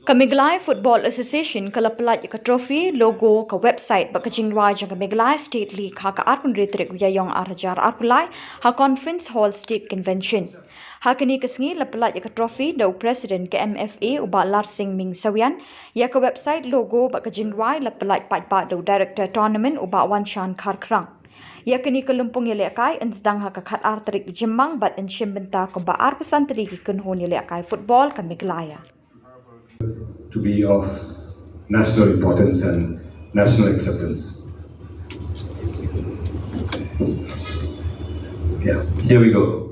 Meghalaya Football Association kalapalaj ka trophy logo ka website ba ka Jingrwai jang Meghalaya State League ha ka arpun retrik yong arajar arpulai ha Conference Hall State Convention. Ha kini kasngi lapalaj ka trophy do President ka MFA uba Lar Singh Ming Sawian ya ka website logo ba ka Jingrwai lapalaj pa do Director Tournament uba Wan Shan Kharkrang. Ya kini kelumpung yele akai en sedang ha ka khat artrik jemang bat en shimbenta ko ba arpesan tri ki kunhon yele akai football ka Meghalaya. To be of national importance and national acceptance. Yeah, here we go.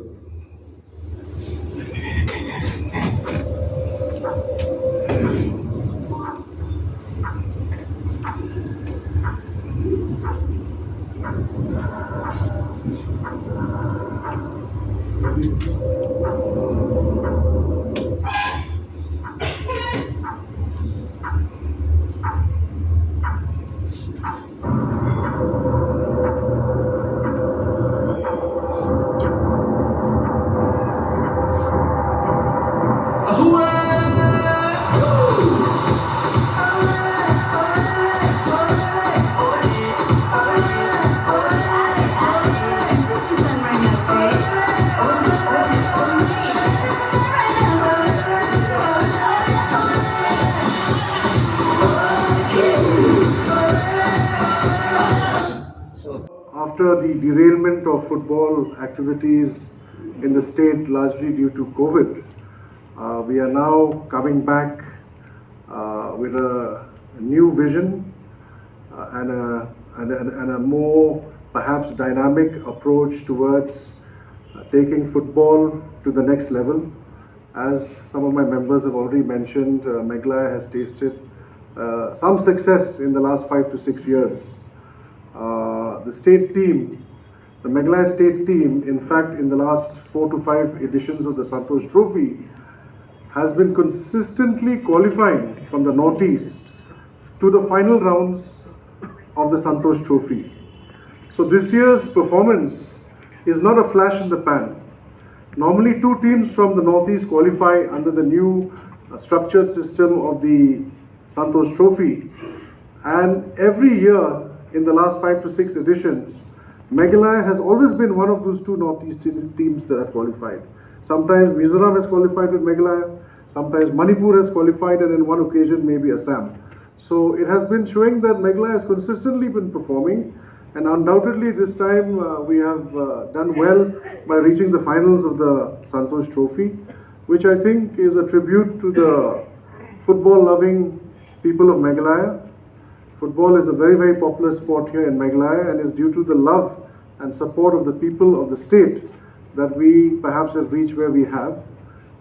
After the derailment of football activities in the state largely due to COVID, we are now coming back with a new vision and a more perhaps dynamic approach towards taking football to the next level. As some of my members have already mentioned, Meghalaya has tasted some success in the last 5 to 6 years. The state team, the Meghalaya state team, in fact, in the last 4 to 5 editions of the Santosh Trophy, has been consistently qualifying from the Northeast to the final rounds of the Santosh Trophy. So this year's performance is not a flash in the pan. Normally 2 teams from the Northeast qualify under the new structured system of the Santosh Trophy, and every year in the last 5 to 6 editions, Meghalaya has always been one of those 2 Northeastern teams that have qualified. Sometimes Mizoram has qualified with Meghalaya, sometimes Manipur has qualified, and on one occasion maybe Assam. So it has been showing that Meghalaya has consistently been performing, and undoubtedly this time we have done well by reaching the finals of the Santosh Trophy, which I think is a tribute to the football-loving people of Meghalaya. Football is a very, very popular sport here in Meghalaya, and is due to the love and support of the people of the state that we perhaps have reached where we have.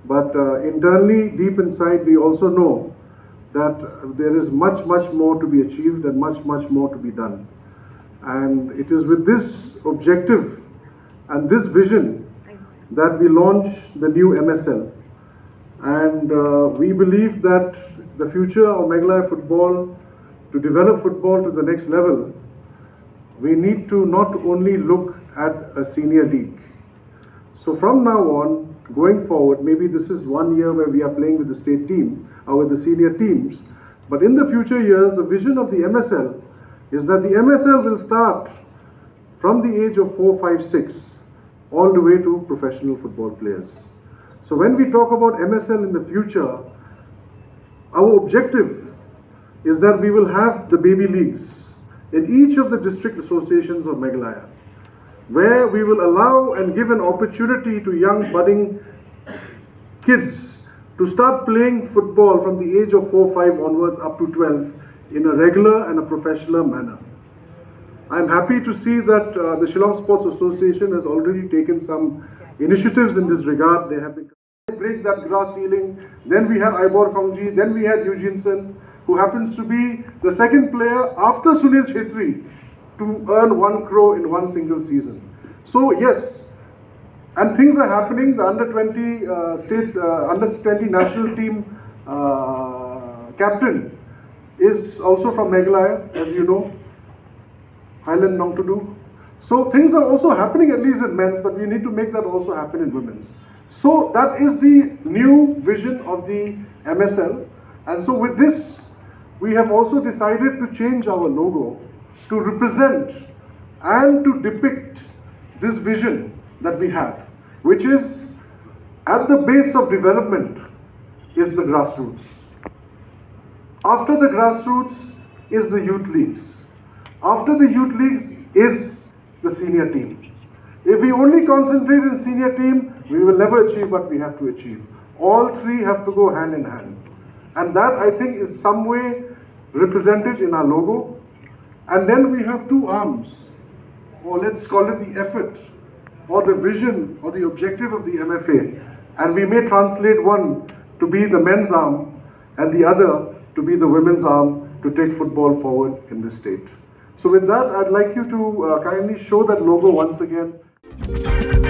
But internally, deep inside, we also know that there is much, much more to be achieved and much, much more to be done. And it is with this objective and this vision that we launch the new MSL. And we believe that the future of Meghalaya football, to develop football to the next level, we need to not only look at a senior league. So from now on, going forward, maybe this is 1 year where we are playing with the state team or with the senior teams, but in the future years, the vision of the MSL is that the MSL will start from the age of 4, 5, 6, all the way to professional football players. So when we talk about MSL in the future, our objective is that we will have the baby leagues in each of the district associations of Meghalaya, where we will allow and give an opportunity to young budding kids to start playing football from the age of 4, 5 onwards up to 12 in a regular and a professional manner. I am happy to see that the Shillong Sports Association has already taken some initiatives in this regard. They have been break that glass ceiling. Then we had Ibor Kongji, then we had Eugene, who happens to be the second player after Sunil Chhetri to earn 1 crore in one single season. So yes, and things are happening. The under 20 national team captain is also from Meghalaya, as you know, Highland Nongtudu. So things are also happening at least in men's, but we need to make that also happen in women's. So that is the new vision of the MSL, And so with this, we have also decided to change our logo to represent and to depict this vision that we have, which is at the base of development is the grassroots. After the grassroots is the youth leagues. After the youth leagues is the senior team. If we only concentrate in senior team, we will never achieve what we have to achieve. All three have to go hand in hand. And that, I think, is some way represented in our logo. And then we have two arms, or let's call it the effort, or the vision, or the objective of the MFA. And we may translate one to be the men's arm, and the other to be the women's arm to take football forward in this state. So with that, I'd like you to kindly show that logo once again.